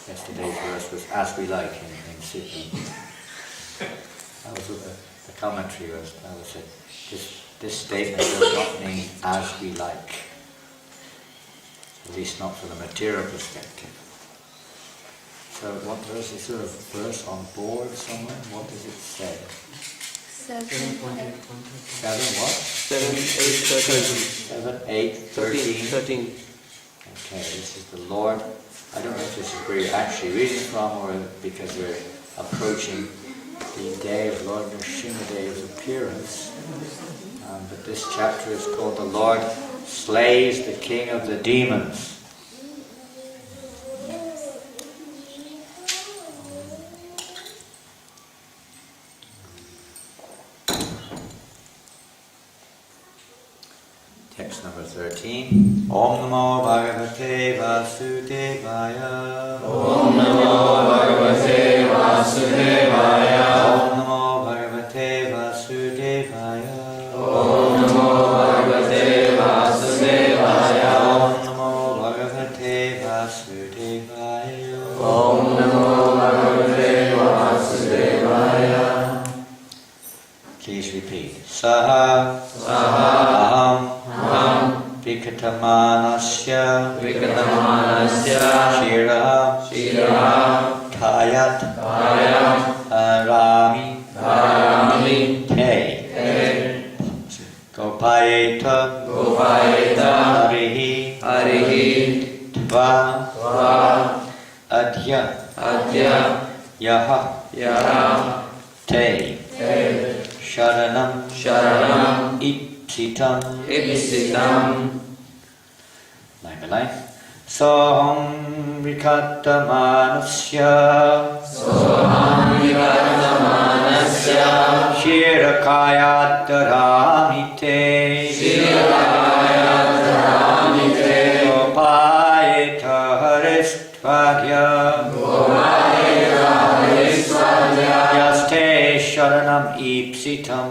Yesterday's verse was "as we like" in Sydney. That was what the commentary was. That was it. This statement does not mean "as we like," at least not from the material perspective. So, what verse is there? A verse on board somewhere? What does it say? 7, 8. 7 what? 7, 8, 13. 7, 8, 13. 13. Okay, this is the Lord. I don't know if this is where you're actually reading from or because we're approaching the day of Lord Nrsimha, day of appearance. But this chapter is called "The Lord Slays the King of the Demons." Text number 13. Om Namo Bhagavate Vasudevaya. Om Namo Bhagavate Vasudevaya. Om Namo Bhagavate Vasudevaya. Om Namo Bhagavate Vasudevaya. Om Namo Bhagavate Vasudevaya. Om Namo Bhagavate Vasudevaya. Please repeat. Saha Saha Aham Vikatamanasya Shira Kayat Rami Te Gopayeta Harihi Tva Adya Yaha Te Sharanam Ipsitam. Line by line. Soham Vikatamanasya Shirakayat Ramite Gopayeta Haristvadya Yaste Sharanam Ipsitam.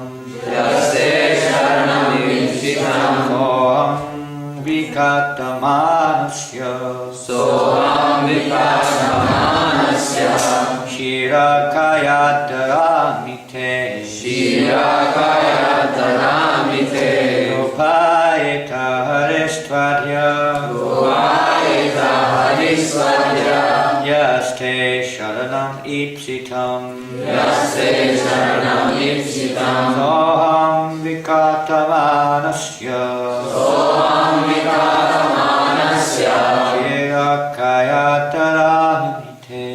Soham Vikatamanasya Shirakayat Ramite Gopayeta Haristvadya Yaste Sharanam Ipsitam. Soham Vikatamanasya Shirakayat Ramite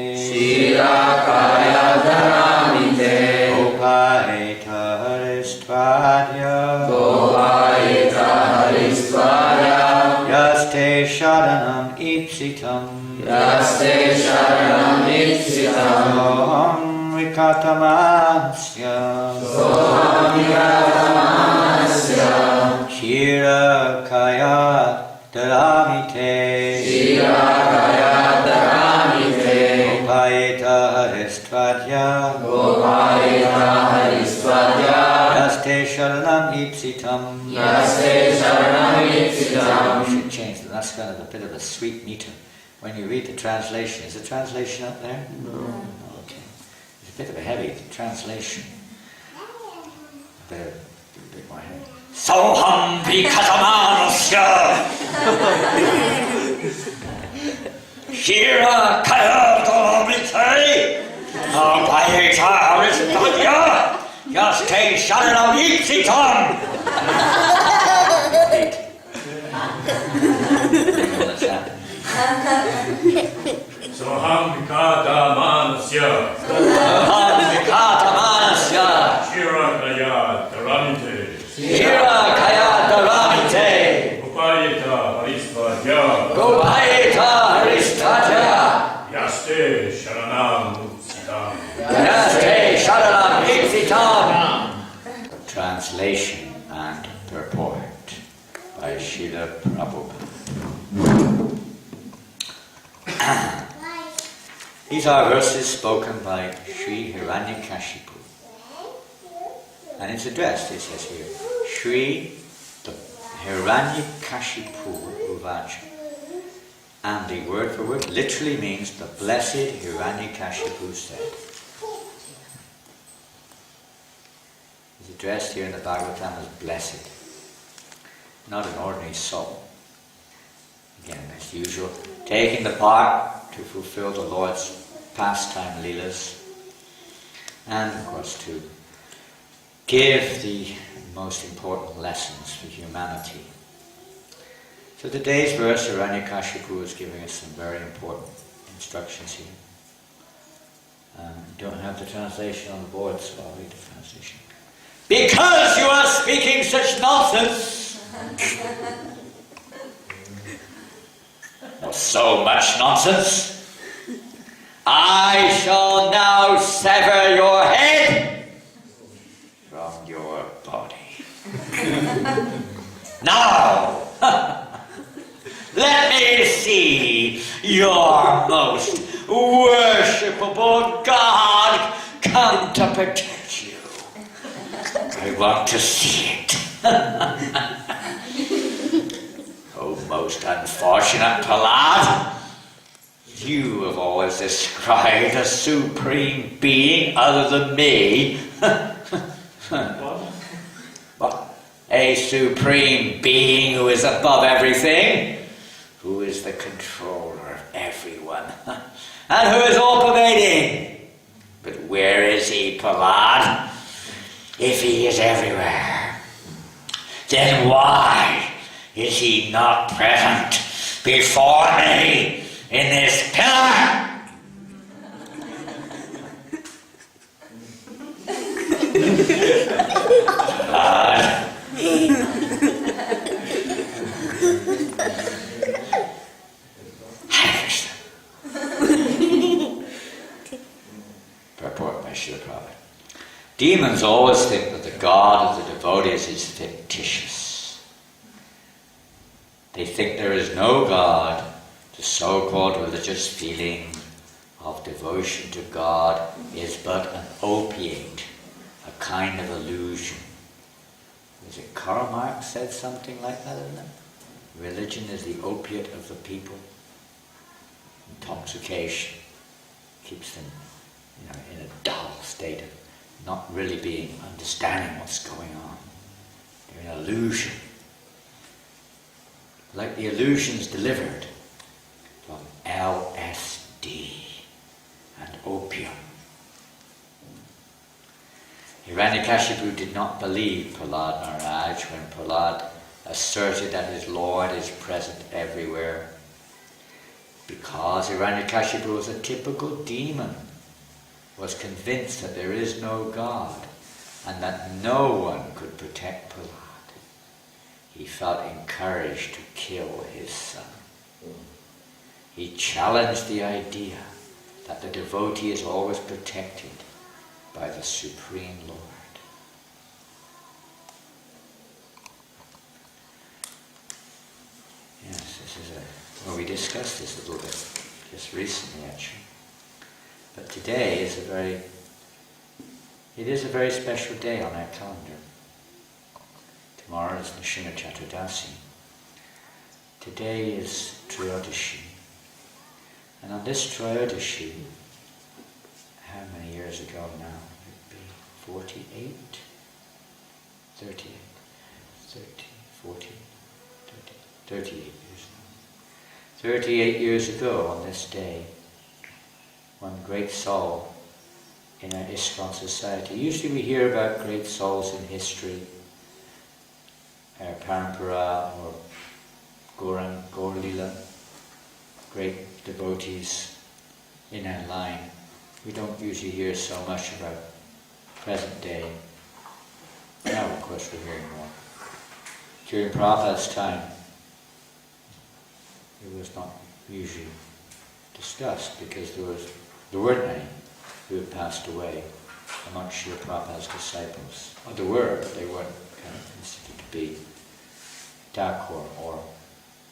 Gopayeta Haristvadya Yaste Sharanam Ipsitam. Soham Vikatamanasya Shirakayat Ramite Gopayeta Haristvadya Yaste Sharanam Ipsitam. We should change that. That's kind of a bit of a sweet meter. When you read the translation, is the translation up there? No. Okay. It's a bit of a heavy translation. A bit more heavy. Soham Vikatamanasya Shirakayat Ramite Gopayeta Haristvadya Yaste Sharanam Ipsitam. Soham Vikatamanasya Shirakayat Ramite Gopayeta Haristvadya Yaste Sharanam Ipsitam. Translation and purport by Srila Prabhupada. These are verses spoken by Sri Hiranyakashipu. And it's addressed, it says here, Sri Hiranyakashipu Uvacha. And the word for word literally means the blessed Hiranyakashipu said. He's addressed here in the Bhagavatam as blessed, not an ordinary soul. Again, as usual, taking the part to fulfill the Lord's pastime leelas, and of course to give the most important lessons for humanity. So today's verse, Hiranyakashipu is giving us some very important instructions here. Don't have the translation on the board, so I'll read the translation. Because you are speaking such nonsense, or so much nonsense, I shall now sever your head from your body. Now, let me see your most worshipable God come to protect you. I want to see it. Oh, most unfortunate Prahlad, you have always described a supreme being other than me. What? A supreme being who is above everything, who is the controller of everyone, and who is all-pervading. But where is he, Prahlad? If he is everywhere, then why is he not present before me in this pillar? Purport by Srila Prabhupada. Demons always think that the God of the devotees is fictitious. They think there is no God. The so-called religious feeling of devotion to God is but an opiate, a kind of illusion. Is it Karl Marx said something like that, isn't it? Religion is the opiate of the people. Intoxication keeps them, in a dull state of not really understanding what's going on. They're an illusion. Like the illusions delivered from LSD and opium. Hiranyakashipu did not believe Prahlad Maharaj when Prahlad asserted that his Lord is present everywhere, because Hiranyakashipu was a typical demon, was convinced that there is no God and that no one could protect Prahlad. He felt encouraged to kill his son. He challenged the idea that the devotee is always protected by the Supreme Lord. Yes, this is we discussed this a little bit just recently, actually. But today is it is a very special day on our calendar. Tomorrow is Nrsimha Caturdasi. Today is Trayodasi. And on this Trayodasi, how many years ago now? It would be 48? 38, 30, 40, 30, 38 years now. 38 years ago on this day, one great soul in our ISKCON society. Usually we hear about great souls in history, our Parampara or Gaur-lila, great devotees in our line. We don't usually hear so much about present day. Now, of course, we're hearing more. During Prabhupada's time, it was not usually discussed because there weren't any who had passed away amongst Srila Prabhupada's disciples. Well, there were, but they weren't kind of considered to be dhakor or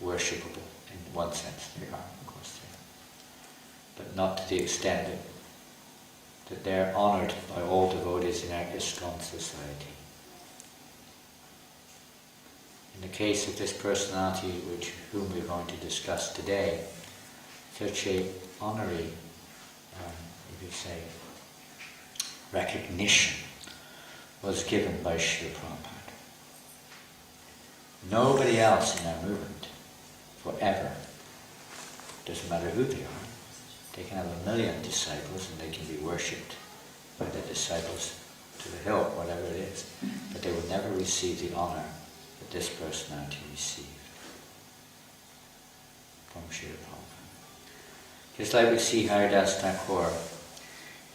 worshipable in one sense. They are, of course, but not to the extent that they're honoured by all devotees in our ISKCON society. In the case of this personality whom we're going to discuss today, such a honorary, if you say, recognition was given by Srila Prabhupada. Nobody else in our movement, forever, doesn't matter who they are, they can have 1 million disciples and they can be worshipped by the disciples to the hilt, whatever it is, but they will never receive the honor that this personality received from Srila Prabhupada. Just like we see Haridas Thakur,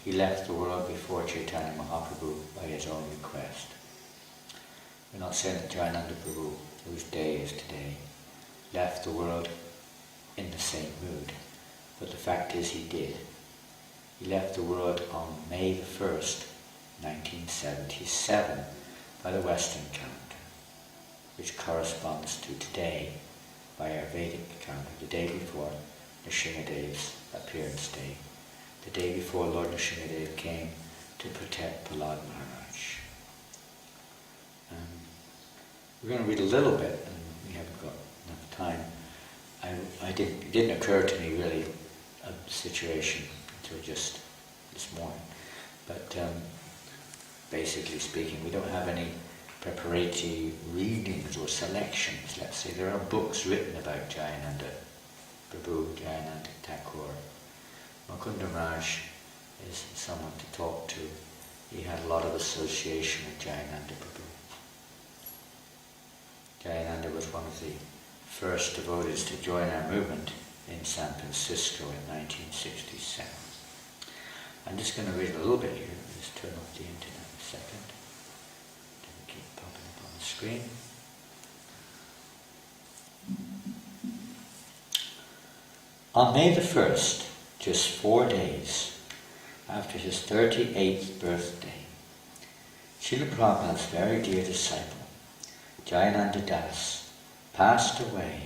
he left the world before Chaitanya Mahaprabhu by his own request. We're not saying that Jayananda Prabhu, whose day is today, left the world in the same mood, but the fact is he did. He left the world on May the 1st, 1977, by the Western calendar, which corresponds to today by our Vedic calendar, the day before Nrsimha's appearance day, the day before Lord Nrsimha came to protect Prahlad Maharaj. We're going to read a little bit, and we haven't got enough time. It didn't occur to me really a situation until just this morning. But basically speaking, we don't have any preparatory readings or selections, let's say. There are books written about Jayananda Prabhu, Jayananda Thakur. Mukunda Raj is someone to talk to. He had a lot of association with Jayananda Prabhu. Jayananda was one of the first devotees to join our movement in San Francisco in 1967. I'm just going to read a little bit here. Just turn off the internet a second. It'll keep popping up on the screen. On May the 1st, just 4 days after his 38th birthday, Srila Prabhupada's very dear disciple, Jayananda Das, passed away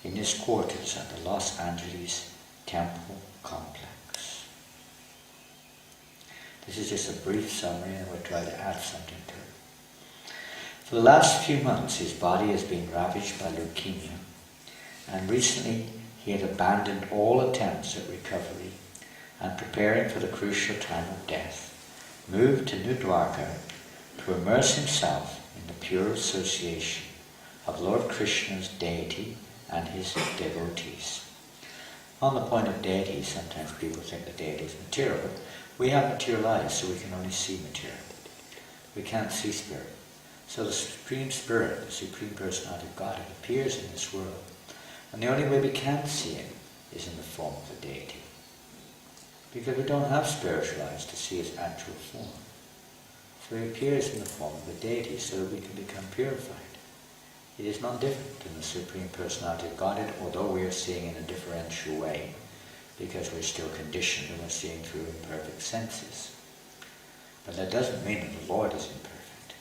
in his quarters at the Los Angeles Temple Complex. This is just a brief summary, and we'll try to add something to it. For the last few months, his body has been ravaged by leukemia, and recently he had abandoned all attempts at recovery and, preparing for the crucial time of death, moved to New Dwarka to immerse himself in the pure association of Lord Krishna's deity and his devotees. On the point of deity, sometimes people think the deity is material, but we have material eyes, so we can only see material. We can't see spirit. So the Supreme Spirit, the Supreme Personality of God, appears in this world. And the only way we can see him is in the form of a deity. Because we don't have spiritual eyes to see his actual form. So he appears in the form of a deity so that we can become purified. It is not different than the Supreme Personality of Godhead, although we are seeing in a differential way, because we're still conditioned and we're seeing through imperfect senses. But that doesn't mean that the Lord is imperfect.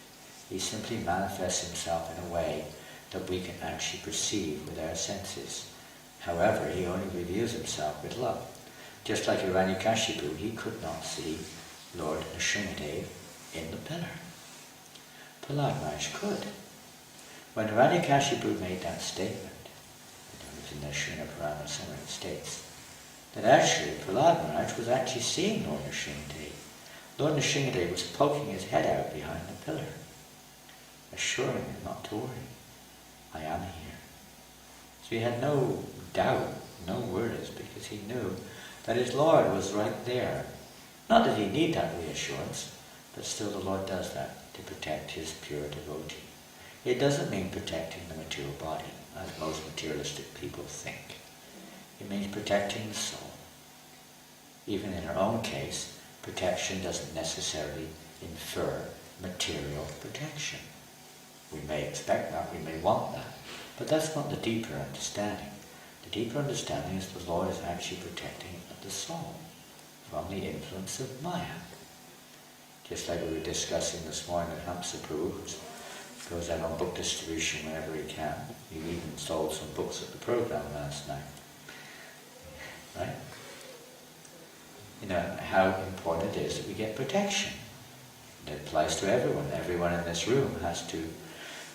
He simply manifests himself in a way that we can actually perceive with our senses. However, he only reveals himself with love. Just like Hiranyakashipu, he could not see Lord Nrsimha in the pillar. Prahlad Maharaj could. When Hiranyakashipu made that statement, it was in the Srina Purana somewhere, it states that actually Prahlad Maharaj was actually seeing Lord Nrsimha. Lord Nrsimha was poking his head out behind the pillar, assuring him not to worry. I am here. So he had no doubt, no worries, because he knew that his Lord was right there. Not that he need that reassurance, but still the Lord does that to protect his pure devotee. It doesn't mean protecting the material body, as most materialistic people think. It means protecting the soul. Even in our own case, protection doesn't necessarily infer material protection. We may expect that, we may want that, but that's not the deeper understanding. The deeper understanding is the Lord is actually protecting the soul from the influence of Maya. Just like we were discussing this morning at Hamsa Prabhu, who goes out on book distribution whenever he can. He even sold some books at the program last night. Right? You know, how important it is that we get protection. It applies to everyone. Everyone in this room has to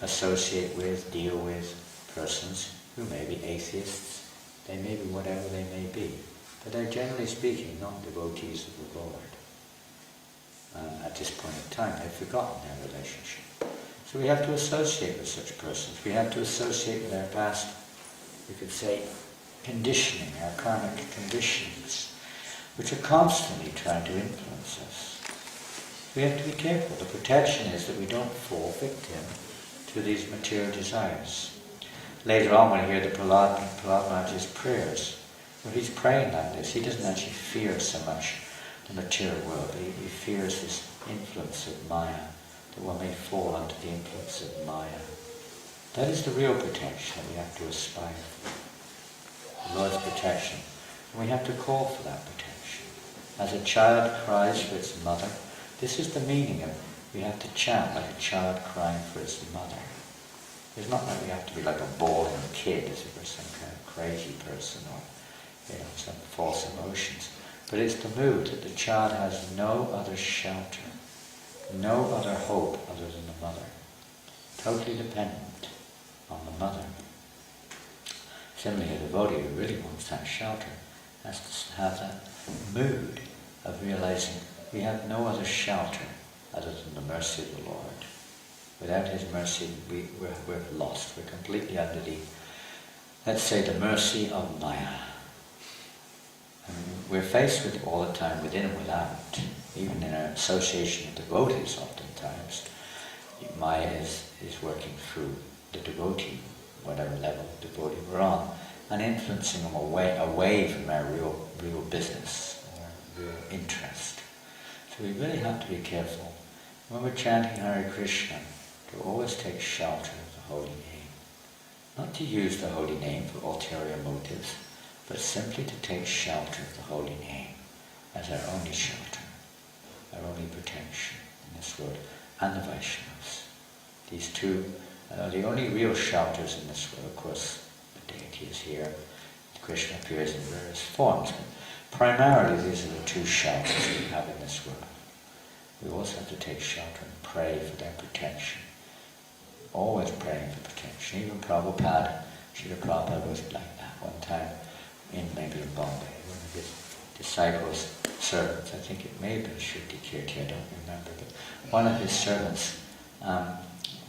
associate with, deal with persons who may be atheists, They may be whatever they may be. But they're generally speaking not devotees of the Lord. At this point in time, they've forgotten their relationship. So we have to associate with such persons. We have to associate with their past, you could say, conditioning, our karmic conditions, which are constantly trying to influence us. We have to be careful. The protection is that we don't fall victim to these material desires. Later on, when we hear the Prahlad Maharaj's prayers, when he's praying like this, he doesn't actually fear so much the material world. He fears this influence of Maya, that one may fall under the influence of Maya. That is the real protection that we have to aspire for. The Lord's protection. And we have to call for that protection. As a child cries for its mother, this is the meaning of, we have to chant like a child crying for its mother. It's not like we have to be like a boring kid as if we're some kind of crazy person or some false emotions. But it's the mood that the child has no other shelter, no other hope other than the mother. Totally dependent on the mother. Similarly, a devotee who really wants that shelter has to have that mood of realizing we have no other shelter other than the mercy of the Lord. Without His mercy, we're lost. We're completely under the, let's say, the mercy of Maya. And we're faced with it all the time, within and without. Even in our association with devotees, oftentimes, Maya is working through the devotee, whatever level of devotee we're on, and influencing them away from our real business, our real interest. So we really have to be careful when we're chanting Hare Krishna to always take shelter of the holy name. Not to use the holy name for ulterior motives, but simply to take shelter of the holy name as our only shelter, our only protection in this world, and the Vaishnavas. These two are the only real shelters in this world. Of course, the deity is here, Krishna appears in various forms, but primarily these are the two shelters we have in this world. We also have to take shelter and pray for their protection. Always praying for protection. Even Prabhupada, Srila Prabhupada was like that one time, maybe in Bombay, one of his disciples, servants, I think it may have been Shuddhi Kirti, I don't remember, but one of his servants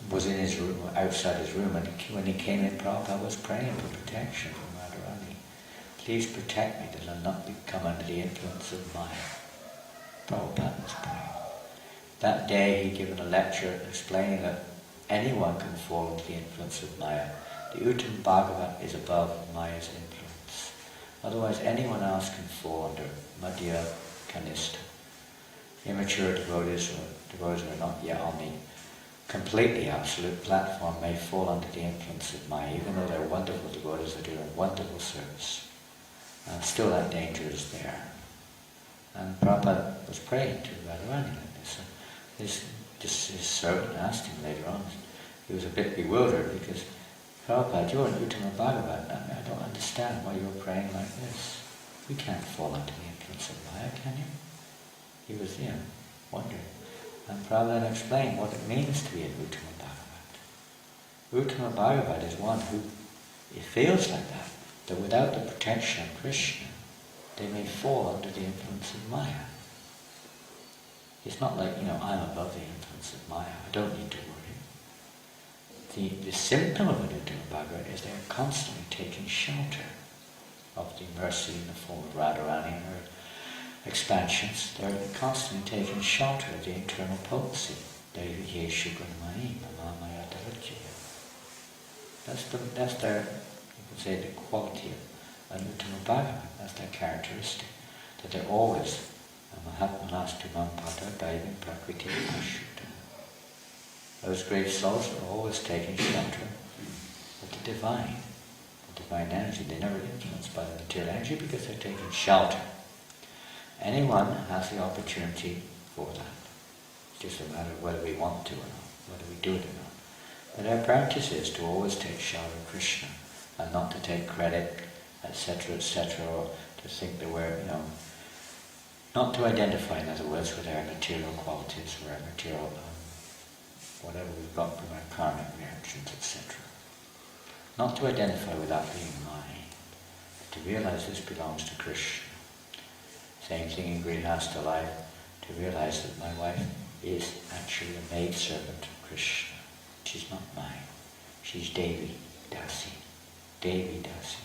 was in his room, outside his room, and when he came in, Prabhupada was praying for protection from Radharani. Please protect me that I'll not come under the influence of Maya. Prabhupada was praying. That day he'd given a lecture explaining that anyone can fall into the influence of Maya. The Uttam Bhagavat is above Maya's influence. Otherwise anyone else can fall under Madhya Kanistha. Immature devotees or devotees who are not yet on the completely absolute platform may fall under the influence of Maya, even though they're wonderful devotees, they're doing wonderful service. Still that danger is there. And Prabhupada was praying to Radharani like this. His servant asked him later on, he was a bit bewildered because, Prabhupada, you're in Uttama Bhagavat, I don't understand why you're praying like this. We can't fall under the influence of Maya, can you? He was wondering. And Prabhupada explained what it means to be in Uttama Bhagavat. Uttama Bhagavat is one who, it feels like that without the protection of Krishna, they may fall under the influence of Maya. It's not like, I'm above the influence of Maya, I don't need to worry. The symptom of an Uttama Bhagavat is they're constantly taking shelter of the mercy in the form of Radharani and her expansions. They're constantly taking shelter of the internal potency. That's their, you could say, the quality of an Uttama Bhagavat. That's their characteristic. That they're always Mahatmanas Tumam Pada Daivim Prakriti Ashuta. Those great souls are always taking shelter of the divine energy. They're never influenced by the material energy because they're taking shelter. Anyone has the opportunity for that. It's just a matter of whether we want to or not, whether we do it or not. But our practice is to always take shelter of Krishna and not to take credit, etc., or to think that we're, not to identify, in other words, with our material qualities or our material, whatever we've got from our karmic reactions, etc. Not to identify with that being mine, to realize this belongs to Krishna. Same thing in Grihastha life, to realize that my wife is actually a maidservant of Krishna. She's not mine. She's Devi Dasi. Devi Dasi.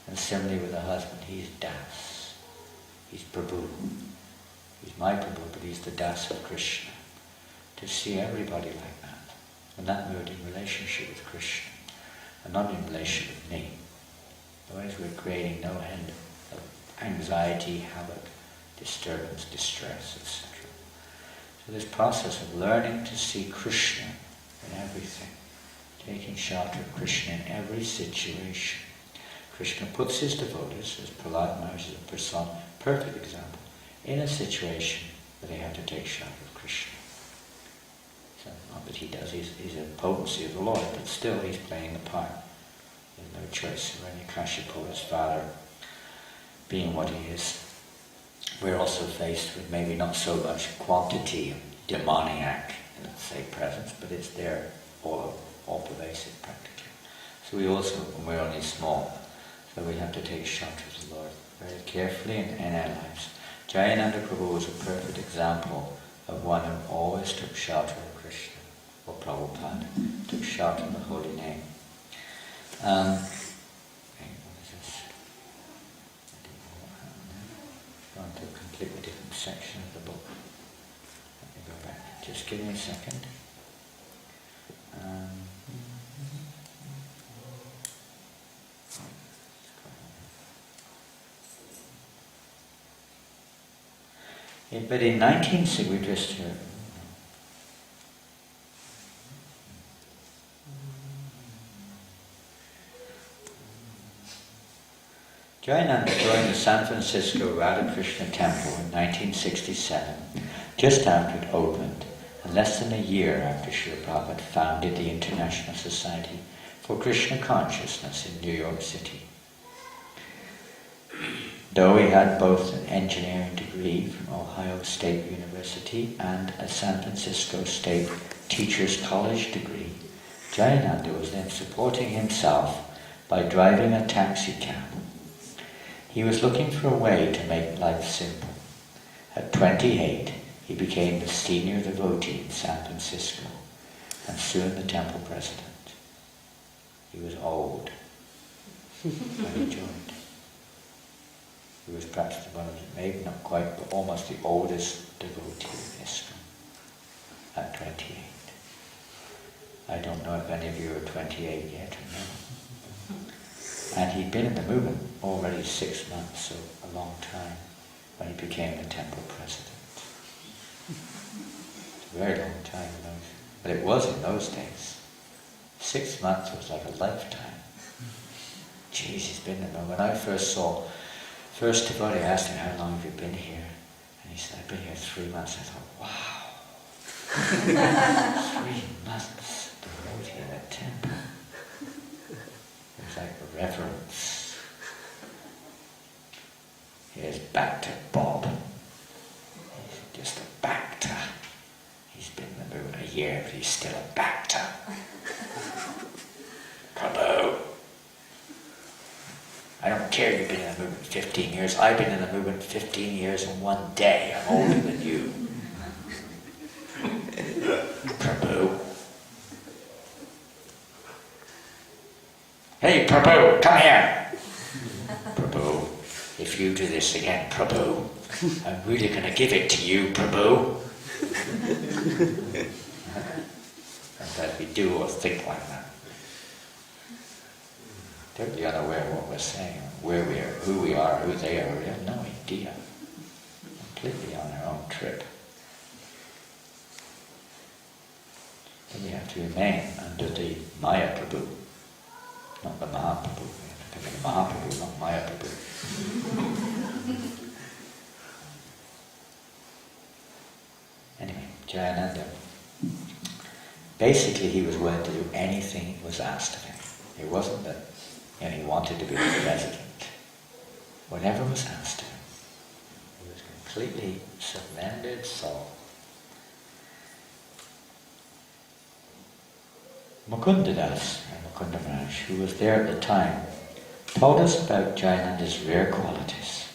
And similarly with a husband, he's Das. He's Prabhu. He's my Prabhu, but he's the Das of Krishna. To see everybody like that. And that mood in relationship with Krishna. And not in relation with me. Otherwise we're creating no end of anxiety, havoc, disturbance, distress, etc. So this process of learning to see Krishna in everything, taking shelter of Krishna in every situation. Krishna puts his devotees, as Prahlad Maharaj is a perfect example, in a situation where they have to take shelter of Krishna. So, not that he does, he's a potency of the Lord, but still he's playing the part. There's no choice. Hiranyakashipu, his father, being what he is. We're also faced with maybe not so much quantity of demoniac, let's say, presence, but it's there, all pervasive practically. So we also, when we're only small, so we have to take shelter of the Lord very carefully in our lives. Jayananda Prabhu was a perfect example of one who always took shelter of Krishna, or Prabhupada, took shelter of the holy name. What is this? Gone to a completely different section of the book. Let me go back. Just give me a second. But in 1960, we just Jayananda joined the San Francisco Radha Krishna Temple in 1967, just after it opened, and less than a year after Srila Prabhupada founded the International Society for Krishna Consciousness in New York City. Though he had both an engineering degree from Ohio State University and a San Francisco State Teachers College degree, Jayananda was then supporting himself by driving a taxi cab. He was looking for a way to make life simple. At 28, he became the senior devotee in San Francisco, and soon the temple president. He was old when he joined. He was perhaps one of the, maybe not quite, but almost the oldest devotee in ISKCON at 28. I don't know if any of you are 28 yet or not. And he'd been in the movement already 6 months, so a long time, when he became the temple president. It's a very long time in those, but it was in those days. 6 months was like a lifetime. Jeez, he's been in the movement. When I first devotee, I asked him, how long have you been here? And he said, I've been here 3 months. I thought, wow. 3 months devotee in a temple. It was like reverence. Here's Bhakta Bob. He's just a Bhakta. He's been in the movement a year, but he's still a Bhakta. Prabhu. I don't care you've been in the movement 15 years. I've been in the movement 15 years and 1 day. I'm older than you. Prabhu. Hey, Prabhu, come here. Prabhu, if you do this again, Prabhu, I'm really going to give it to you, Prabhu. Sometimes we do or think like that. Totally unaware of what we're saying, where we are, who we are, who they are. We have no idea. Completely on our own trip. Then we have to remain under the Maya Prabhu, not the Mahaprabhu. We have to become the Mahaprabhu, not Maya Prabhu. Anyway, Jayananda. Basically, he was willing to do anything was asked of him. It wasn't that he wanted to be the president. Whatever was asked of him, he was completely surrendered soul. Mukundadas, Mukunda Maharaj, who was there at the time, told us about Jayananda's rare qualities.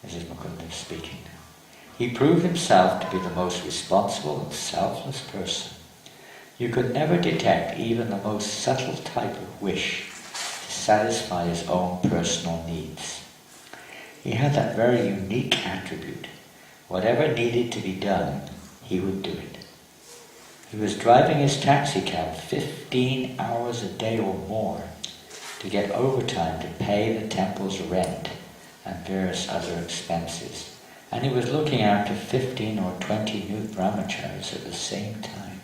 This is Mukunda speaking now. He proved himself to be the most responsible and selfless person. You could never detect even the most subtle type of wish to satisfy his own personal needs. He had that very unique attribute. Whatever needed to be done, he would do it. He was driving his taxi cab 15 hours a day or more to get overtime to pay the temple's rent and various other expenses. And he was looking after 15 or 20 new brahmacharis at the same time.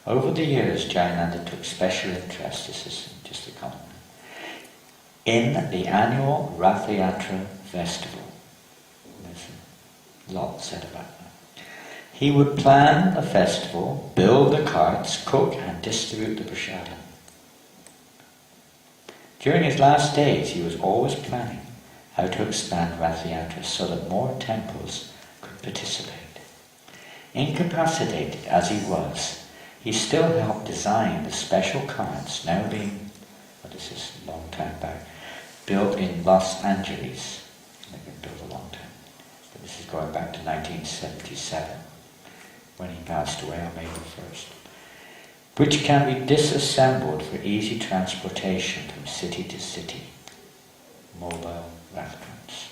Over the years, Jayananda took special interest, this is just a comment, in the annual Rath Yatra festival. There's a lot said about that. He would plan the festival, build the carts, cook and distribute the prasadam. During his last days, he was always planning how to expand Rath Yatra so that more temples could participate. Incapacitated as he was, he still helped design the special carts now being, this is a long time back, built in Los Angeles. They've been built a long time. But this is going back to 1977, when he passed away on May the 1st, which can be disassembled for easy transportation from city to city. Mobile raftrams.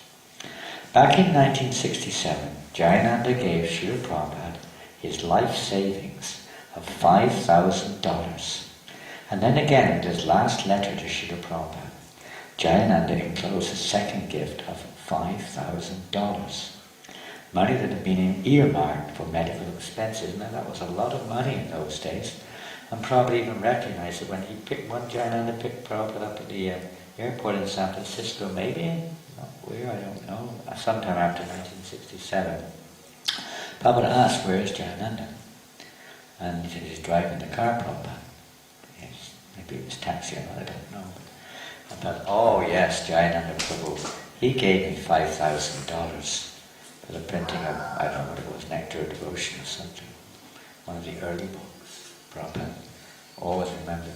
Back in 1967, Jayananda gave Srila Prabhupada his life savings of $5,000. And then again in his last letter to Srila Prabhupada, Jayananda enclosed a second gift of $5,000. Money that had been earmarked for medical expenses. Now that was a lot of money in those days. And probably even recognized that when Jayananda picked Prabhupada up at the airport in San Francisco, maybe, not where, I don't know, sometime after 1967, Prabhupada asked, where is Jayananda? And he said, he's driving the car, Prabhupada. Yes, maybe it was taxi or not, I don't know. I thought, oh yes, Jayananda Prabhu, he gave me $5,000 for the printing of, I don't know what it was, Nectar of Devotion or something. One of the early books, Prabhupada. Always remember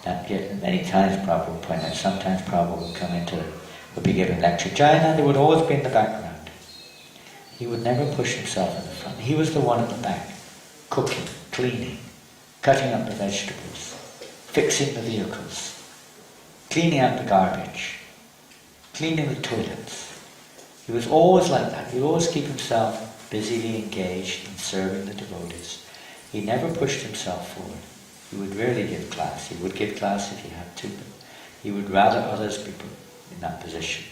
that gift. And many times Prabhupada would point out, sometimes Prabhupada would come into, would be giving lecture. Jayananda would always be in the background. He would never push himself in the front. He was the one at the back, cooking, cleaning, cutting up the vegetables, fixing the vehicles, cleaning out the garbage, cleaning the toilets. He was always like that. He would always keep himself busily engaged in serving the devotees. He never pushed himself forward. He would rarely give class. He would give class if he had to, but he would rather others be put in that position.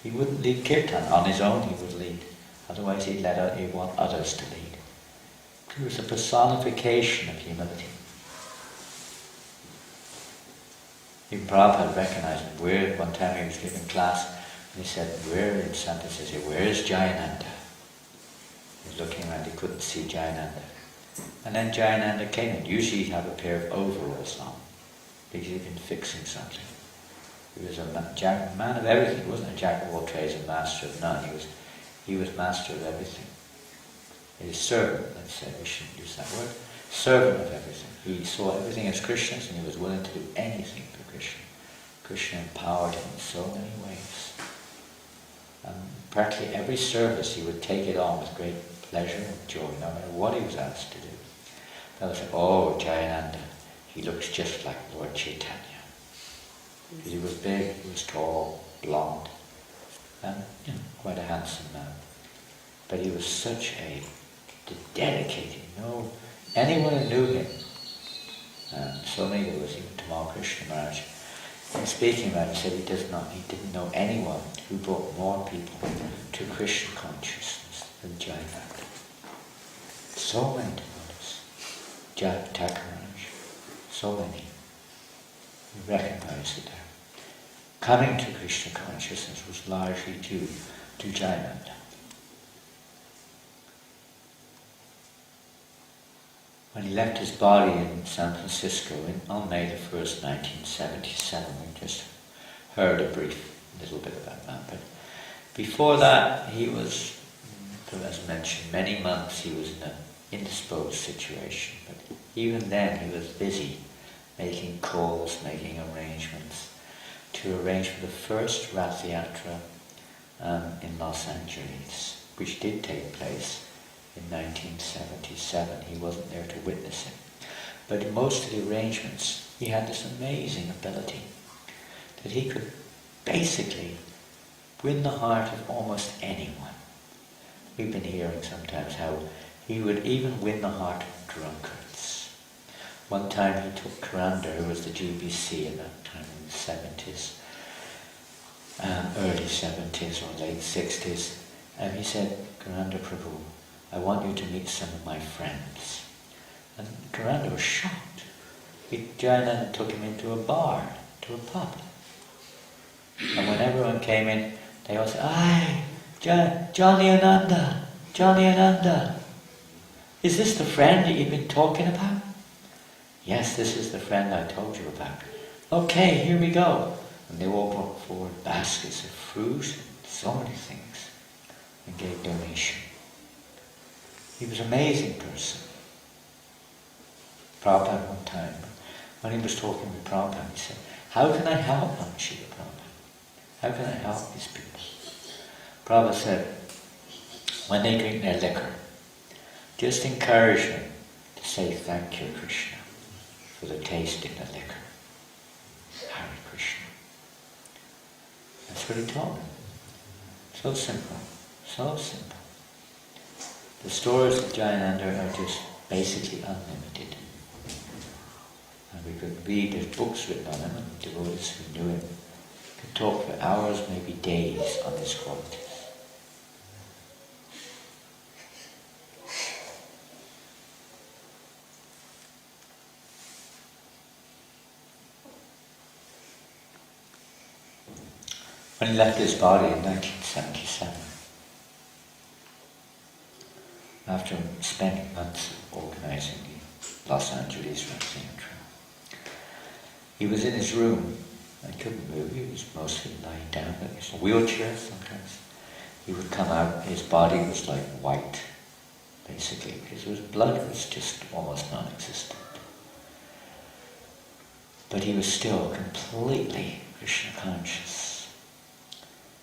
He wouldn't lead kirtan. On his own he would lead. Otherwise he'd want others to lead. He was a personification of humility. Even Prabhupada recognized him. One time he was giving class, and he said, where in San Francisco, where is Jayananda? He was looking around, he couldn't see Jayananda. And then Jayananda came in. Usually he'd have a pair of overalls on, because he'd been fixing something. He was a man of everything. He wasn't a jack of all trades and master of none. He was master of everything. His servant, let's say, we shouldn't use that word, servant of everything. He saw everything as Krishna's and he was willing to do anything for Krishna. Krishna empowered him in so many ways. And practically every service he would take it on with great pleasure and joy, no matter what he was asked to do. They'll say, oh, Jayananda, he looks just like Lord Chaitanya. He was big, he was tall, blonde, and quite a handsome man. But he was such a dedicated, anyone who knew him, and so many there was, even Tamal Krishna Maharaj, in speaking about it, he said he didn't know anyone who brought more people to Krishna consciousness than Jayananda. So many devotees, Thakur Maharaj, so many. He recognized it there. Coming to Krishna consciousness was largely due to Jayananda. When he left his body in San Francisco on May the 1st, 1977, we just heard a brief little bit about that. But before that, he was, as mentioned, many months he was in an indisposed situation. But even then, he was busy making calls, making arrangements to arrange for the first Rath Yatra in Los Angeles, which did take place in 1977. He wasn't there to witness it. But in most of the arrangements, he had this amazing ability that he could basically win the heart of almost anyone. We've been hearing sometimes how he would even win the heart of drunkards. One time he took Karanda, who was the GBC at that time in the 70s, early 70s or late 60s, and he said, Karanda Prabhu, I want you to meet some of my friends. And Karanda was shocked. Jayananda took him into a bar, to a pub. And when everyone came in, they all said, "Aye, Johnny Ananda, Johnny Ananda. Is this the friend that you've been talking about?" "Yes, this is the friend I told you about." "Okay, here we go." And they all brought forward baskets of fruit and so many things and gave donation. He was an amazing person. Prabhupada one time, when he was talking with Prabhupada, he said, "How can I help them, Srila Prabhupada? How can I help these people?" Prabhupada said, when they drink their liquor, just encourage them to say thank you, Krishna, for the taste in the liquor. Hare Krishna. That's what he taught them. So simple, so simple. The stories of Jayananda are just basically unlimited. And we could read, there's books written on him, and devotees who knew him could talk for hours, maybe days, on his qualities. When he left his body in 1977, after spending months organising the Los Angeles Rath Yatra, he was in his room and couldn't move. He was mostly lying down, but he was in a wheelchair sometimes. He would come out, his body was like white, basically, because his blood was just almost non-existent. But he was still completely Krishna conscious.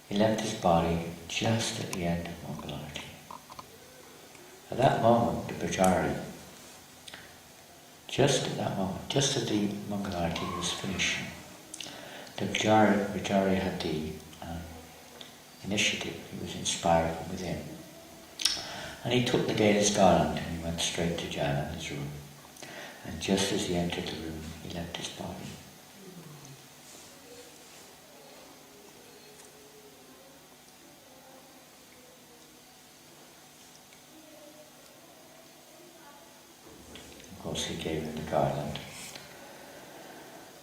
He left his body just at the end of Mangalarti. At that moment, the Bajari, just at that moment, just as the Mangalarti was finishing, the Bajari had the initiative. He was inspired from within. And he took the Gaya's garland and he went straight to Jayananda's room. And just as he entered the room, he left his body. Of course, he gave him the garland.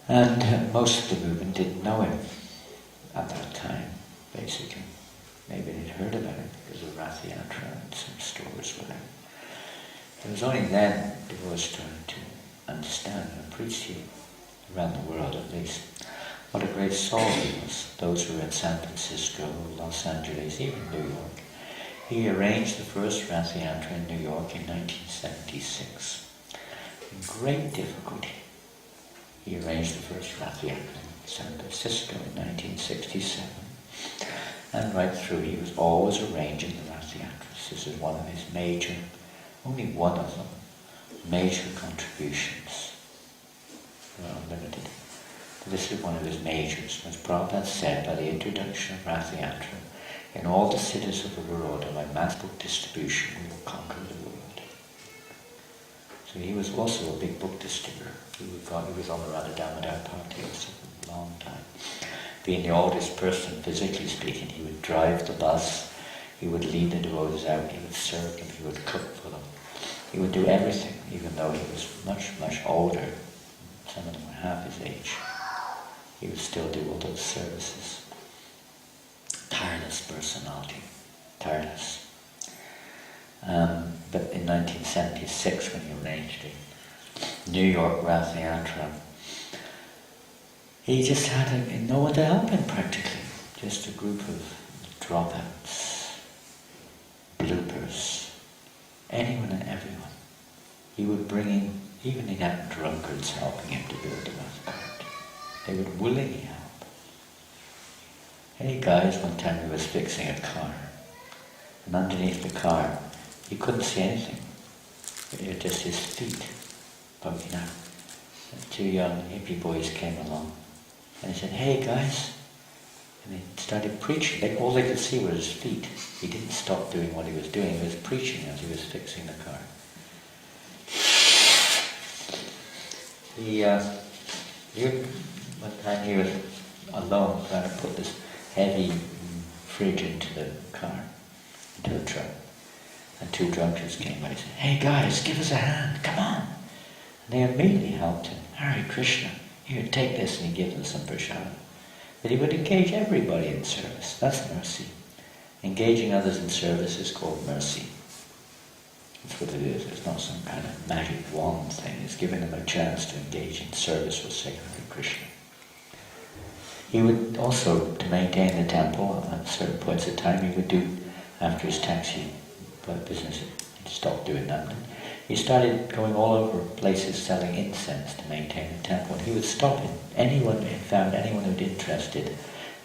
And most of the movement didn't know him at that time, basically. Maybe they'd heard about him because of Rath Yatra and some stories with him. It was only then devotees started to understand and appreciate, around the world at least, what a great soul he was. Those who were in San Francisco, Los Angeles, even New York. He arranged the first Rath Yatra in New York in 1976. In great difficulty, he arranged the first Rath Yatra in San Francisco in 1967. And right through, he was always arranging the Rath Yatras. This is one of his major, only one of them, major contributions. They're unlimited. But this is one of his majors. As Prabhupada said, by the introduction of Rath Yatra, in all the cities of the world, and by mass book distribution, we will conquer the world. So he was also a big book distributor. He was on the Radha Damodar party for a long time. Being the oldest person, physically speaking, he would drive the bus, he would lead the devotees out, he would serve them, he would cook for them. He would do everything, even though he was much, much older. Some of them were half his age. He would still do all those services. Tireless personality, tireless. But in 1976, when he arranged the New York Rath Yatra, he just had no one to help him practically. Just a group of dropouts, bloopers, anyone and everyone. He would bring in even he'd have drunkards helping him to build the rath cart. They would willingly help. Hey guys, one time he was fixing a car, and underneath the car, you couldn't see anything. It was just his feet poking out. And two young hippie boys came along, and he said, "Hey guys," and he started preaching. All they could see were his feet. He didn't stop doing what he was doing. He was preaching as he was fixing the car. One time he was alone trying to put this heavy fridge into the car, into the truck. And two drunkards came by and said, "Hey guys, give us a hand, come on." And they immediately helped him. "Hare Krishna, here, take this," and he gave them some prasad. But he would engage everybody in service. That's mercy. Engaging others in service is called mercy. That's what it is. It's not some kind of magic wand thing. It's giving them a chance to engage in service for sake of Hare Krishna. He would also, to maintain the temple at certain points of time, he would do, after his taxi business, he stopped doing that. He started going all over places selling incense to maintain the temple. And he would stop in anyone, he found anyone who'd interested,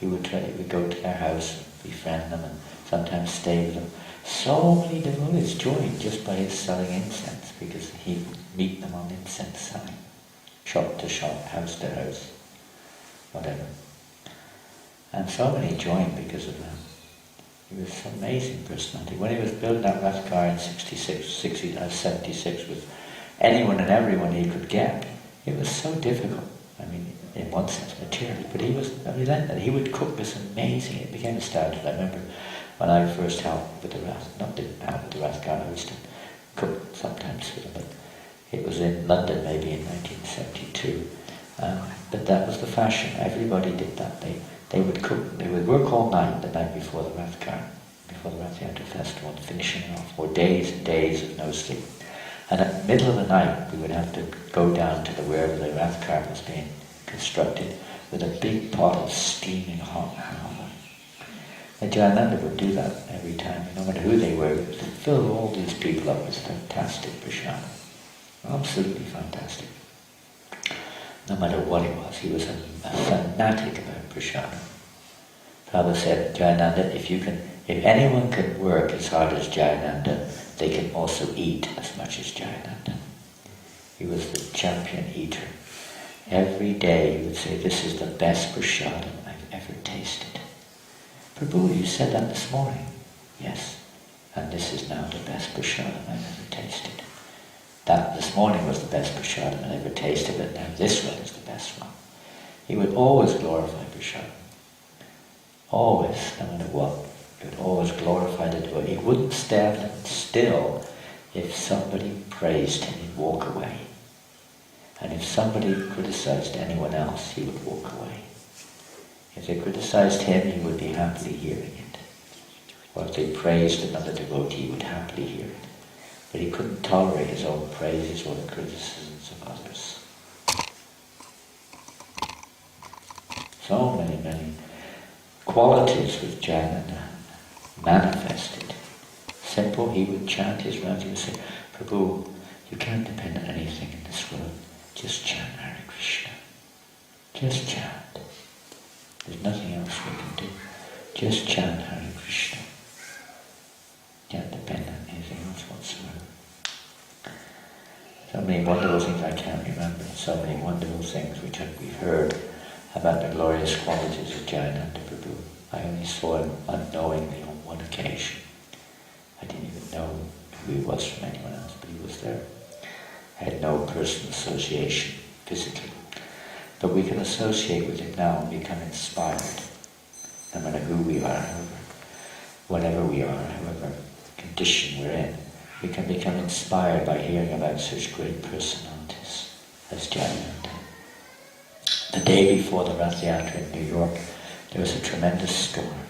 he would go to their house, befriend them, and sometimes stay with them. So many devotees joined just by his selling incense, because he'd meet them on incense selling, shop to shop, house to house, whatever. And so many joined because of that. He was an amazing personality. When he was building that rath car in 76 with anyone and everyone he could get, it was so difficult. I mean, in one sense, materially, but he was relentless. He would cook this amazing. It became a standard. I remember when I first helped with the rath, didn't help with the rath car, I used to cook sometimes for them, but it was in London maybe in 1972. But that was the fashion. Everybody did that. They would cook, they would work all night the night before the rath car, before the Rath Yatra festival, and finishing it off, or days and days of no sleep. And at the middle of the night, we would have to go down to wherever the rath car was being constructed with a big pot of steaming hot halva. And Jayananda would do that every time, no matter who they were. He would fill all these people up with fantastic prasad. Absolutely fantastic. No matter what it was, he was a fanatic about prasad. Prabhupada said, Jayananda, if anyone can work as hard as Jayananda, they can also eat as much as Jayananda. He was the champion eater. Every day he would say, "This is the best prasadam I've ever tasted." Prabhu, you said that this morning. Yes. And this is now the best prasadam I've ever tasted. That this morning was the best prasadam I ever tasted, but now this one is the best one. He would always glorify prasadam. Always, no matter what. He would always glorify the devotee. He wouldn't stand still. If somebody praised him, he'd walk away. And if somebody criticized anyone else, he would walk away. If they criticized him, he would be happily hearing it. Or if they praised another devotee, he would happily hear it. But he couldn't tolerate his own praises or the criticisms of others. So many, many qualities which Jayananda manifested. Simple, he would chant his rounds, he would say, "Prabhu, you can't depend on anything in this world. Just chant Hare Krishna. Just chant. There's nothing else we can do. Just chant Hare Krishna. Can't depend on anything else whatsoever." So many wonderful things I can't remember. So many wonderful things which we've heard about the glorious qualities of Jayananda Prabhu. I only saw him unknowingly on one occasion. I didn't even know who he was from anyone else, but he was there. I had no personal association physically. But we can associate with him now and become inspired. No matter who we are, whatever we are, however condition we're in, we can become inspired by hearing about such great personalities as Jayananda. The day before the Rath Yatra in New York, there was a tremendous storm.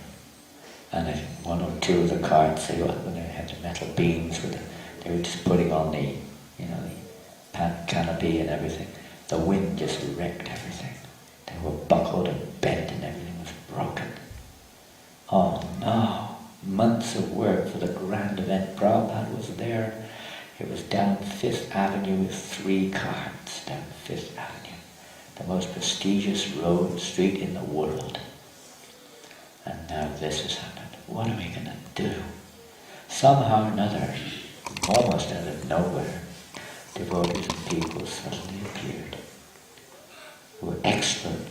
And I think one or two of the carts, when they had the metal beams, they were just putting on the canopy and everything. The wind just wrecked everything. They were buckled and bent and everything was broken. Oh no! Months of work for the grand event. Prabhupada was there. It was down Fifth Avenue with 3 carts, down Fifth Avenue, the most prestigious street in the world. And now this has happened. What are we going to do? Somehow or another, almost out of nowhere, devotees and people suddenly appeared who were expert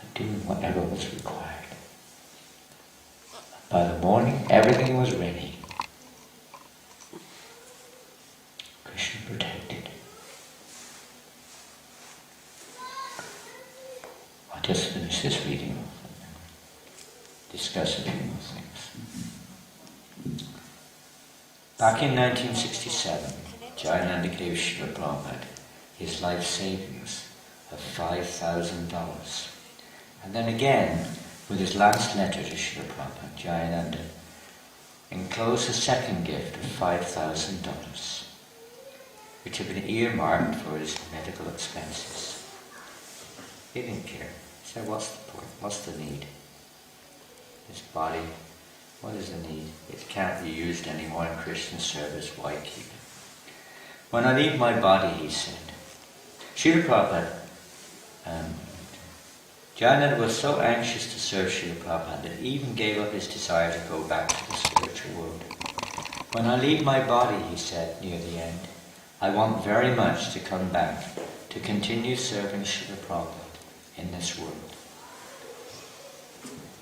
at doing whatever was required. By the morning, everything was ready. Krishna protected. I'll just finish this reading and discuss a few more things. Back in 1967, Jayananda gave Srila Prabhupada his life savings of $5,000. And then again, with his last letter to Srila Prabhupada, Jayananda enclosed a second gift of $5,000, which had been earmarked for his medical expenses. He didn't care. He said, what's the point? What's the need? This body, what is the need? It can't be used anymore in Christian service. Why keep it? When I leave my body, he said, Srila Prabhupada, Jayananda was so anxious to serve Srila Prabhupada that he even gave up his desire to go back to the spiritual world. When I leave my body, he said near the end, I want very much to come back to continue serving Srila Prabhupada in this world.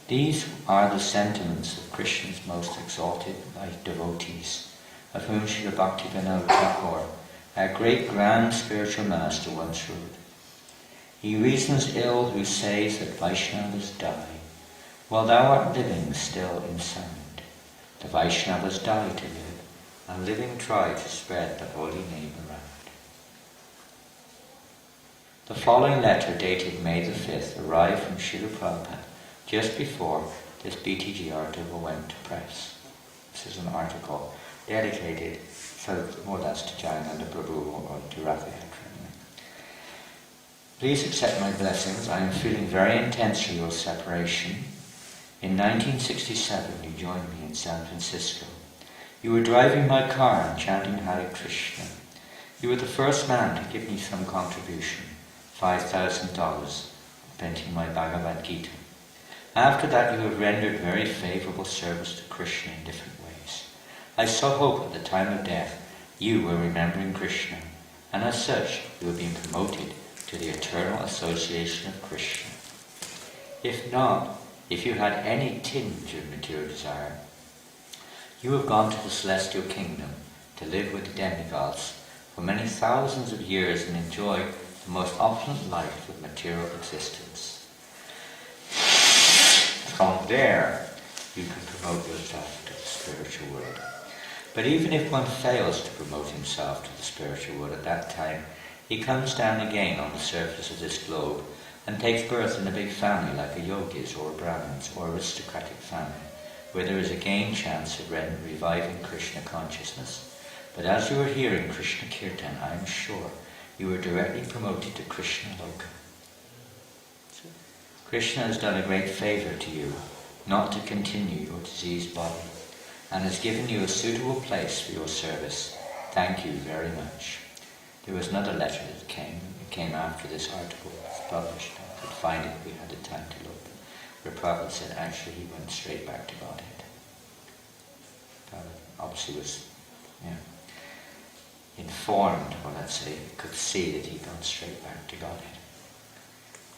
These are the sentiments of Krishna's most exalted devotees, of whom Srila Bhaktivinoda Thakur, our great grand spiritual master, once wrote, He reasons ill who says that Vaishnavas die, while thou art living still in sound. The Vaishnavas die to live, and living try to spread the holy name around. The following letter, dated May the 5th, arrived from Srila Prabhupada just before this BTG article went to press. This is an article dedicated, so more or less to Jayananda Prabhu or to Rathayatra. Please accept my blessings. I am feeling very intensely your separation. In 1967, you joined me in San Francisco. You were driving my car and chanting Hare Krishna. You were the first man to give me some contribution, $5,000, printing my Bhagavad Gita. After that, you have rendered very favorable service to Krishna in different ways. I so hope at the time of death you were remembering Krishna, and as such, you have been promoted to the eternal association of Krishna. If not, if you had any tinge of material desire, you have gone to the celestial kingdom to live with the demigods for many thousands of years and enjoy the most opulent life of material existence. From there, you can promote yourself to the spiritual world. But even if one fails to promote himself to the spiritual world at that time, he comes down again on the surface of this globe and takes birth in a big family like a yogis or a Brahmins or aristocratic family, where there is again chance of reviving Krishna consciousness. But as you are hearing Krishna Kirtan, I am sure you are directly promoted to Krishna Loka. Krishna has done a great favor to you, not to continue your diseased body, and has given you a suitable place for your service. Thank you very much. There was another letter that came. It came after this article was published. I could find it if we had the time to look. Where Prabhupada said actually he went straight back to Godhead. Obviously was informed, or let's say, could see that he'd gone straight back to Godhead.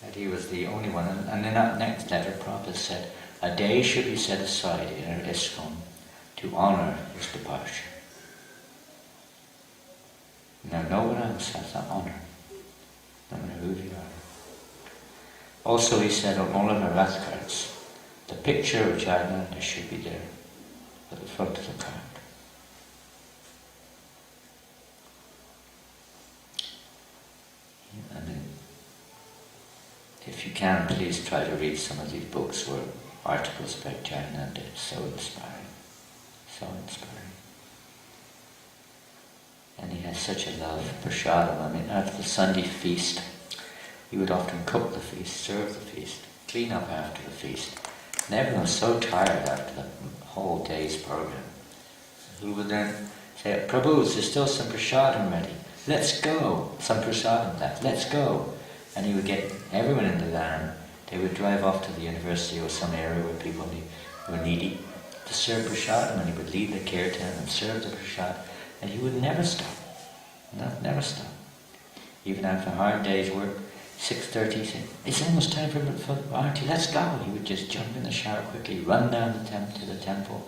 That he was the only one. And in that next letter, Prabhupada said, a day should be set aside in our ISKCON to honor his departure. Now, no one else has that honor, no matter who you are. Also, he said on all of our wrath cards, the picture of Jayananda should be there at the front of the card. And then, if you can, please try to read some of these books or articles about Jayananda. It's so inspiring, so inspiring. And he has such a love for prasadam. I mean, at the Sunday feast, he would often cook the feast, serve the feast, clean up after the feast. And everyone was so tired after the whole day's program. He would then say, Prabhu, there's still some prasadam ready. Let's go. Some prasadam left. Let's go. And he would get everyone in the van. They would drive off to the university or some area where people were needy to serve prasadam, and he would lead the kirtan and serve the prasad, and he would never stop. No, never stop. Even after a hard day's work, 6:30, he said, it's almost time for Aarti, let's go. He would just jump in the shower quickly, run down to the temple,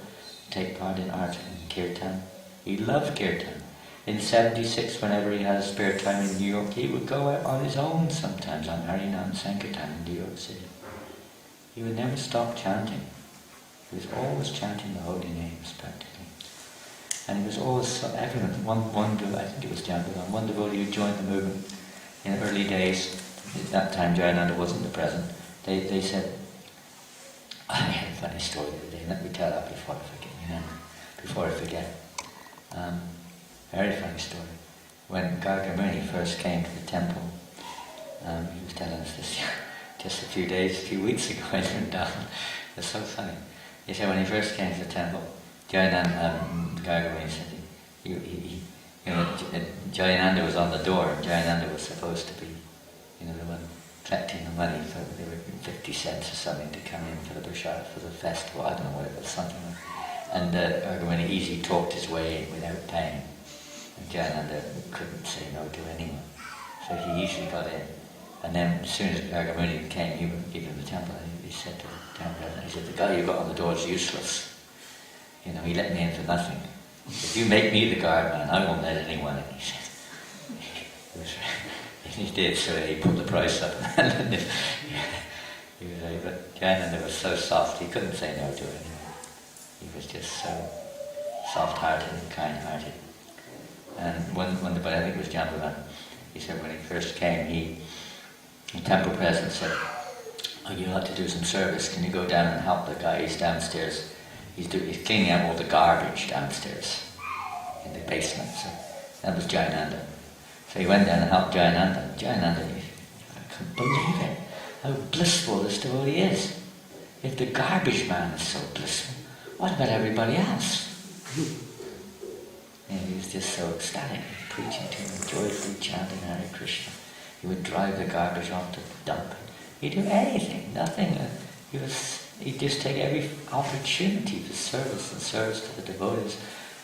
take part in Aarti and kirtan. He loved kirtan. In 76, whenever he had a spare time in New York, he would go out on his own sometimes on Harinam Sankirtan in New York City. He would never stop chanting. He was always chanting the holy names practically. And he was always, everyone, I think it was Jambulan, one devotee who joined the movement in the early days. At that time Jayananda wasn't the president. They said, I had a funny story the other day, let me tell that before I forget. Very funny story. When Gargamuni first came to the temple, he was telling us this just a few weeks ago in Vrindavan. It's so funny. He said when he first came to the temple, Gargamuni said, Jayananda was on the door, and Jayananda was supposed to be, the one collecting the money for, they were 50 cents or something to come in for the prasad, for the festival, I don't know what it was, something like that. And Gargamuni easily talked his way in without paying. And Jayananda couldn't say no to anyone. So he easily got in. And then as soon as Gargamuni came, he would give him the temple, and he said to the temple president, he said, the guy you got on the door is useless. He let me in for nothing. If you make me the guard man, I won't let anyone in, he said. He did, so he put the price up. But Jayananda was so soft, he couldn't say no to anyone. He was just so soft-hearted and kind-hearted. And but I think it was Jambulan, he said when he first came, the temple president said, oh, you ought to do some service, can you go down and help the guy, he's downstairs, he's cleaning out all the garbage downstairs in the basement. So that was Jayananda. So he went down and helped Jayananda. Jayananda, I couldn't believe it, how blissful this devotee is. If the garbage man is so blissful, what about everybody else? And he was just so ecstatic, preaching to him, joyfully chanting Hare Krishna. He would drive the garbage off to the dump. He'd do anything, nothing. He'd just take every opportunity for service and service to the devotees.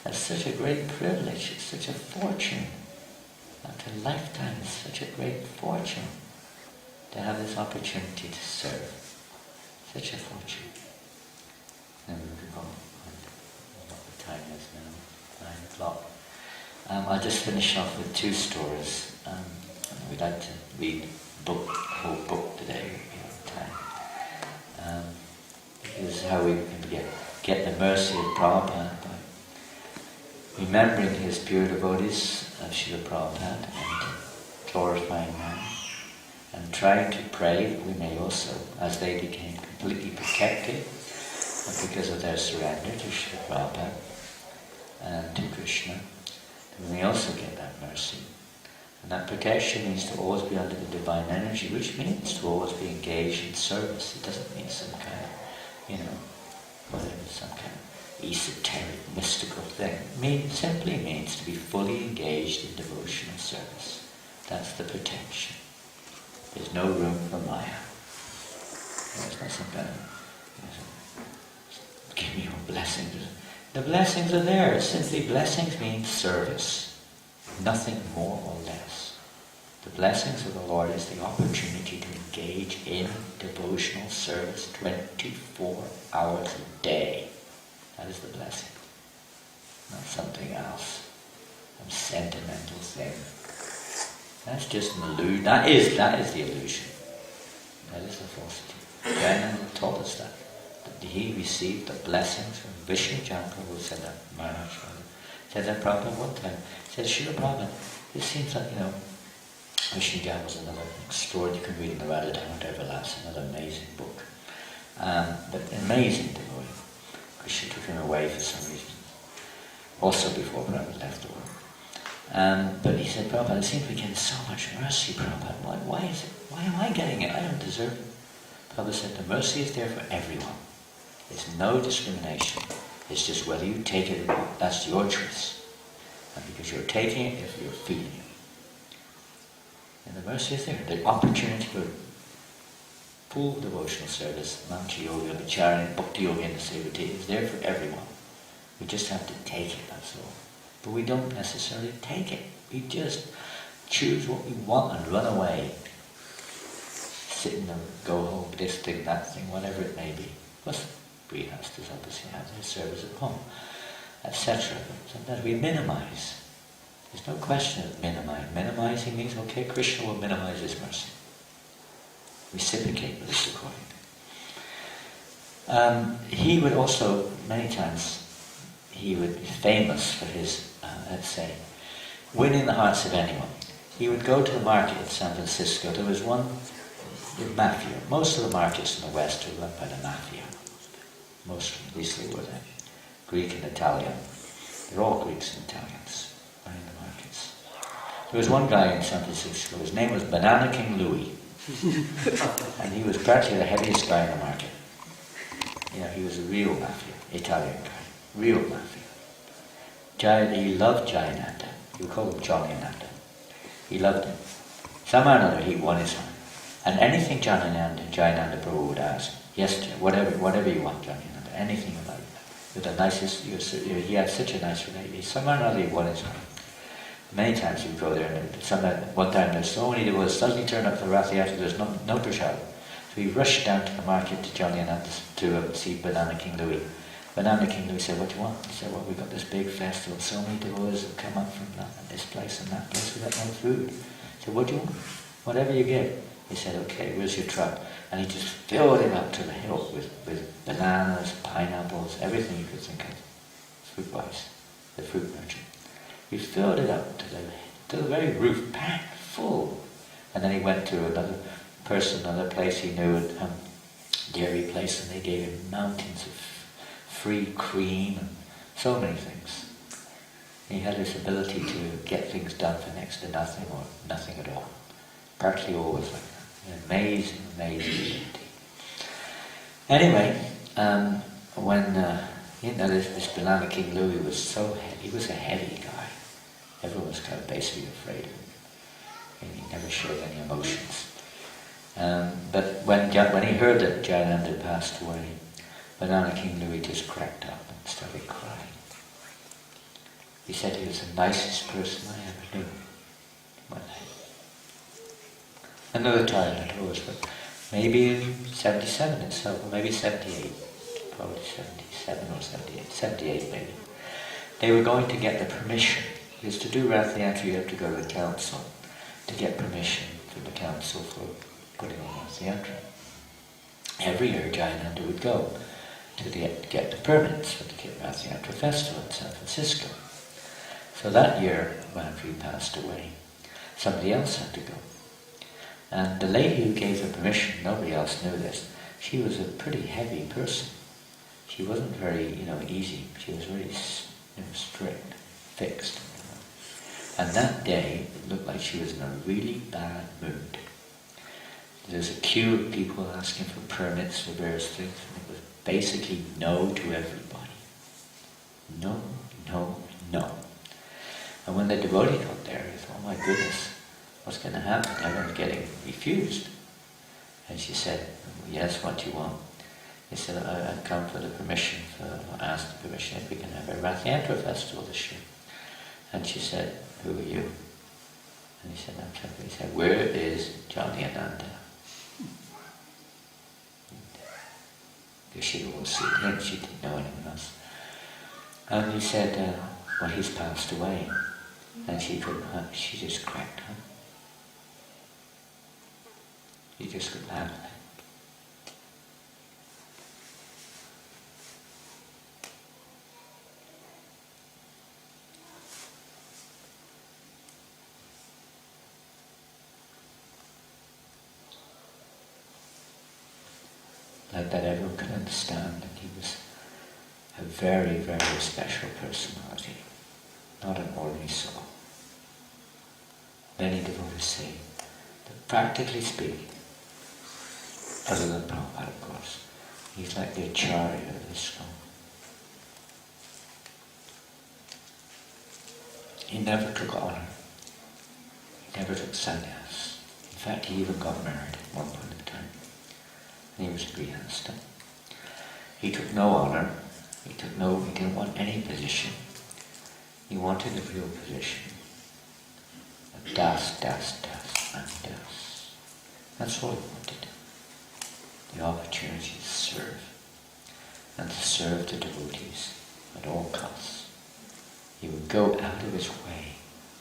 That's such a great privilege, it's such a fortune. After a lifetime, it's such a great fortune to have this opportunity to serve. Such a fortune. And we could go on. What the time is now, 9 o'clock. I'll just finish off with 2 stories. We'd like to read the whole book today, if we have time. This is how we can get the mercy of Prabhupada by remembering his pure devotees of Srila Prabhupada and glorifying them, and trying to pray that we may also, as they became completely protected because of their surrender to Srila Prabhupada and to Krishna, we may also get that mercy. And that protection means to always be under the divine energy, which means to always be engaged in service. It doesn't mean some kind of, some kind of esoteric, mystical thing. It simply means to be fully engaged in devotional service. That's the protection. There's no room for Maya. There's not some kind of, give me your blessings. The blessings are there. Simply blessings mean service. Nothing more or less. The blessings of the Lord is the opportunity to engage in devotional service 24 hours a day. That is the blessing. Not something else. Some sentimental thing. That's just an illusion. That is the illusion. That is the falsity. Jayananda taught us that. He received the blessings from Vishnu Jankar, who said that, Maharaj said that Prabhupada one time. He said, Srila Prabhupada, it seems like, Vishnu Jankar was another extraordinary, you can read in the Radha Everlast, another amazing book. But amazing devotee. Krishna took him away for some reason. Also before Prabhupada left the world. But he said, Prabhupada, it seems we get so much mercy, Prabhupada. Why is it? Why am I getting it? I don't deserve it. Prabhupada said, the mercy is there for everyone. There's no discrimination. It's just whether you take it or not. That's your choice. And because you're taking it, you're feeling it. And the mercy is there. The opportunity for full devotional service, Mantra Yoga, Vicharan, Bhakti Yoga and the Sevati is there for everyone. We just have to take it, that's all. But we don't necessarily take it. We just choose what we want and run away. Sit in and go home, this thing, that thing, whatever it may be. Plus, grihastas obviously have their service at home, etc. Sometimes we minimize. There's no question of minimizing. Minimizing means, okay, Krishna will minimize his mercy. Reciprocate with us accordingly. He would also, many times, he would be famous for his, let's say, winning the hearts of anyone. He would go to the market in San Francisco. There was one with mafia. Most of the markets in the West are run by the mafia. Mostly, at least they were then. Greek and Italian. They're all Greeks and Italians running the markets. There was one guy in San Francisco. His name was Banana King Louis. And he was practically the heaviest guy in the market. You know, he was a real mafia, Italian guy. Real mafia. He loved Jayananda. You call him Johnny Ananda. He loved him. Somehow or another he won his heart. And anything Jayananda Prabhu would ask, yes, whatever you want, Jayananda, anything about it. With the nicest, he had such a nice relationship. Somehow or another he won his heart. Many times he would go there, and one time there's so many devotees suddenly turn up for Rath Yatra, there's no prasad. So he rushed down to the market to Jayananda to see Banana King Louis. Banana King Louis said, what do you want? He said, well, we've got this big festival, so many devotees have come up from this place and that place, we've got no food. He said, what do you want? Whatever you get. He said, okay, where's your truck? And he just filled it up to the hilt with bananas, pineapples, everything you could think of, fruit-wise, the fruit merchant. He filled it up to the very roof, packed full. And then he went to another place he knew, a dairy place, and they gave him mountains of free cream and so many things. He had this ability to get things done for next to nothing or nothing at all. Practically always like that. Amazing ability. Anyway, when this Banana King Louis was so heavy, he was a heavy guy. Everyone was kind of basically afraid of him. And he never showed any emotions. But when he heard that Jayananda had passed away, Banana King Louis just cracked up and started crying. He said he was the nicest person I ever knew. Another time it was, but maybe in 77 itself, or maybe 78, probably 77 or 78, 78 maybe. They were going to get the permission, because to do Rath Yatra you have to go to the council to get permission from the council for putting on Rath Yatra. Every year Jayananda would go to get the permits for the Rath Yatra festival in San Francisco. So that year, after he passed away, somebody else had to go. And the lady who gave the permission, nobody else knew this, she was a pretty heavy person. She wasn't very, easy. She was very strict, fixed. And that day, it looked like she was in a really bad mood. There was a queue of people asking for permits for various things, and it was basically no to everybody. No, no, no. And when the devotee got there, he thought, oh my goodness, what's going to happen? Everyone's getting refused. And she said, yes, what do you want? He said, I've come for the permission, I asked the permission if we can have a Rath Yatra festival this year. And she said, who are you? And he said, I'm Caturdasi. He said, where is Johnny Ananda? Because she'd always seen him, she didn't know anyone else. And he said, well, he's passed away. And she just cracked up. She just could laugh. Like that everyone could understand that he was a very, very special personality, not an ordinary soul. Many devotees say that practically speaking, other than Prabhupada of course, he's like the acharya of this school. He never took honor. He never took sannyas. In fact, he even got married at one point in time. And he was a grihastha. He took no honor. He didn't want any position. He wanted a real position. A das, and das. That's all he wanted. The opportunity to serve. And to serve the devotees at all costs. He would go out of his way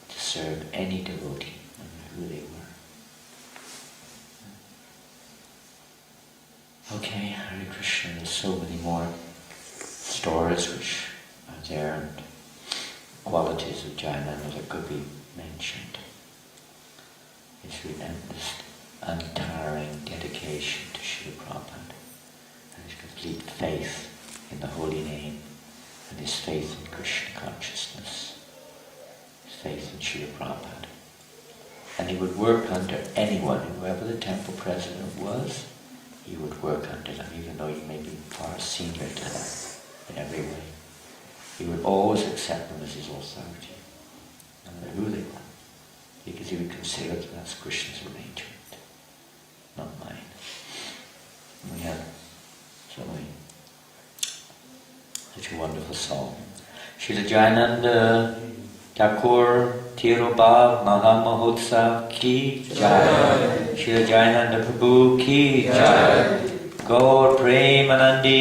to serve any devotee, no matter who they were. Okay, Hare Krishna, there's so many more stories which are there and qualities of Jayananda that could be mentioned. His relentless, untiring dedication to Srila Prabhupada and his complete faith in the holy name and his faith in Krishna consciousness, his faith in Srila Prabhupada. And he would work under anyone, whoever the temple president was, he would work under them, even though he may be far senior to them in every way. He would always accept them as his authority, no matter who they were, because he would consider that that's Krishna's arrangement, not mine. And we have such a wonderful song. Srila Jayananda Thakur Tirobhav Mahamahotsav Ki Jai. Srila Jayananda Prabhu Ki Jai. Gaur Premanandi.